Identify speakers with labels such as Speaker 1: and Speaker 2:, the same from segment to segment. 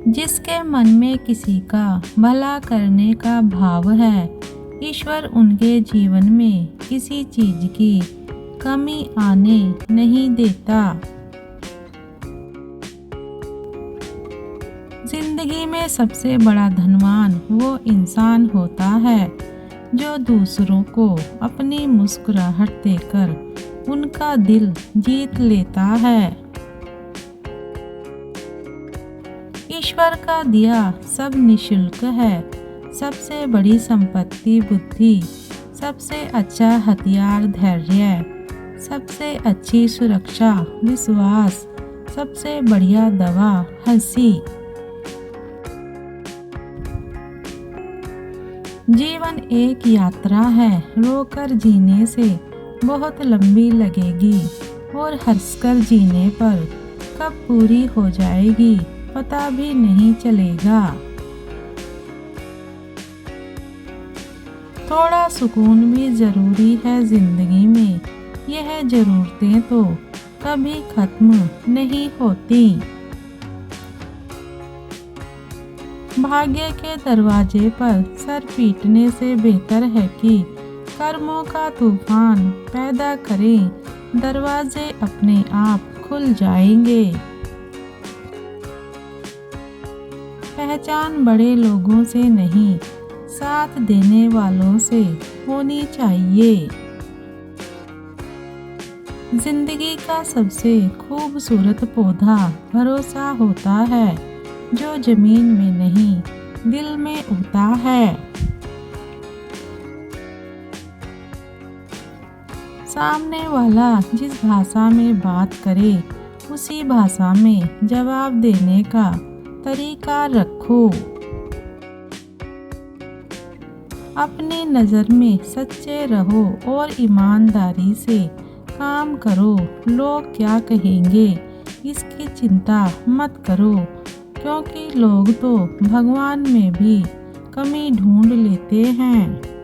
Speaker 1: जिसके मन में किसी का भला करने का भाव है, ईश्वर उनके जीवन में किसी चीज की कमी आने नहीं देता। जिंदगी में सबसे बड़ा धनवान वो इंसान होता है जो दूसरों को अपनी मुस्कुराहट देकर उनका दिल जीत लेता है। ईश्वर का दिया सब निशुल्क है। सबसे बड़ी संपत्ति बुद्धि, सबसे अच्छा हथियार धैर्य, सबसे अच्छी सुरक्षा विश्वास, सबसे बढ़िया दवा हंसी। जीवन एक यात्रा है, रोकर जीने से बहुत लंबी लगेगी और हंसकर जीने पर कब पूरी हो जाएगी पता भी नहीं चलेगा। थोड़ा सुकून भी ज़रूरी है ज़िंदगी में, यह ज़रूरतें तो कभी ख़त्म नहीं होती। भाग्य के दरवाजे पर सर पीटने से बेहतर है कि कर्मों का तूफान पैदा करें, दरवाजे अपने आप खुल जाएंगे। पहचान बड़े लोगों से नहीं, साथ देने वालों से होनी चाहिए। जिंदगी का सबसे खूबसूरत पौधा भरोसा होता है, जो जमीन में नहीं दिल में उगता है। सामने वाला जिस भाषा में बात करे, उसी भाषा में जवाब देने का तरीका रखो। अपनी नज़र में सच्चे रहो और ईमानदारी से काम करो। लोग क्या कहेंगे इसकी चिंता मत करो, क्योंकि लोग तो भगवान में भी कमी ढूंढ लेते हैं।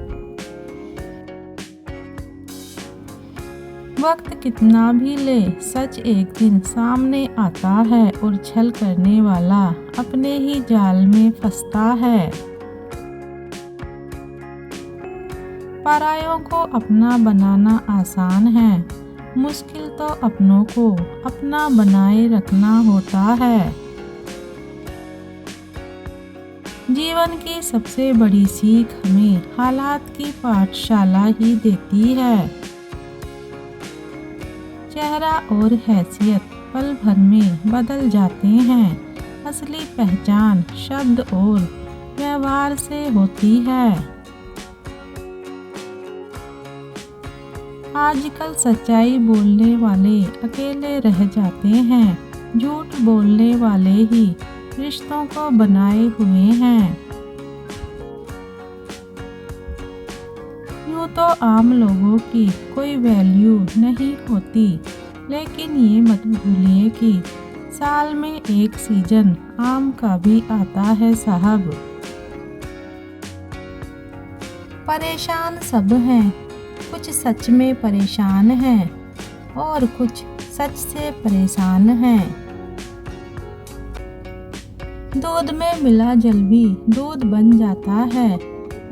Speaker 1: वक्त कितना भी ले, सच एक दिन सामने आता है और छल करने वाला अपने ही जाल में फंसता है। परायों को अपना बनाना आसान है, मुश्किल तो अपनों को अपना बनाए रखना होता है। जीवन की सबसे बड़ी सीख हमें हालात की पाठशाला ही देती है। चेहरा और हैसियत पल भर में बदल जाते हैं, असली पहचान शब्द और व्यवहार से होती है। आजकल सच्चाई बोलने वाले अकेले रह जाते हैं, झूठ बोलने वाले ही रिश्तों को बनाए हुए हैं। यूँ तो आम लोगों की कोई वैल्यू नहीं होती, लेकिन ये मत भूलिए कि साल में एक सीजन आम का भी आता है साहब। परेशान सब हैं, कुछ सच में परेशान हैं और कुछ सच से परेशान हैं। दूध में मिला जल भी दूध बन जाता है,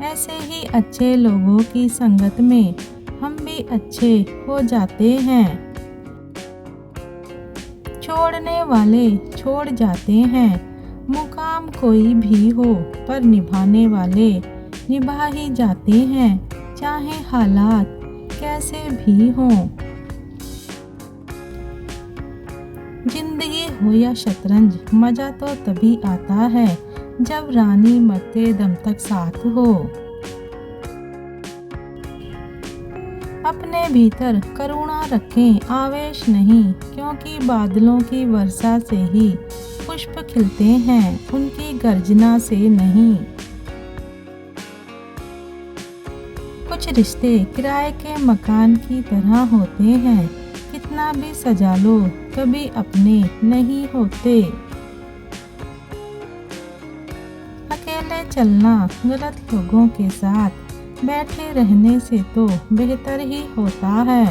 Speaker 1: ऐसे ही अच्छे लोगों की संगत में हम भी अच्छे हो जाते हैं। छोड़ने वाले छोड़ जाते हैं, मुकाम कोई भी हो पर निभाने वाले निभा ही जाते हैं, चाहे हालात कैसे भी हों। जिंदगी हो या शतरंज, मजा तो तभी आता है जब रानी मरते दम तक साथ हो। अपने भीतर करुणा रखें, आवेश नहीं, क्योंकि बादलों की वर्षा से ही पुष्प खिलते हैं, उनकी गर्जना से नहीं। कुछ रिश्ते किराए के मकान की तरह होते हैं, कितना भी सजा लो कभी अपने नहीं होते। अकेले चलना गलत लोगों के साथ बैठे रहने से तो बेहतर ही होता है।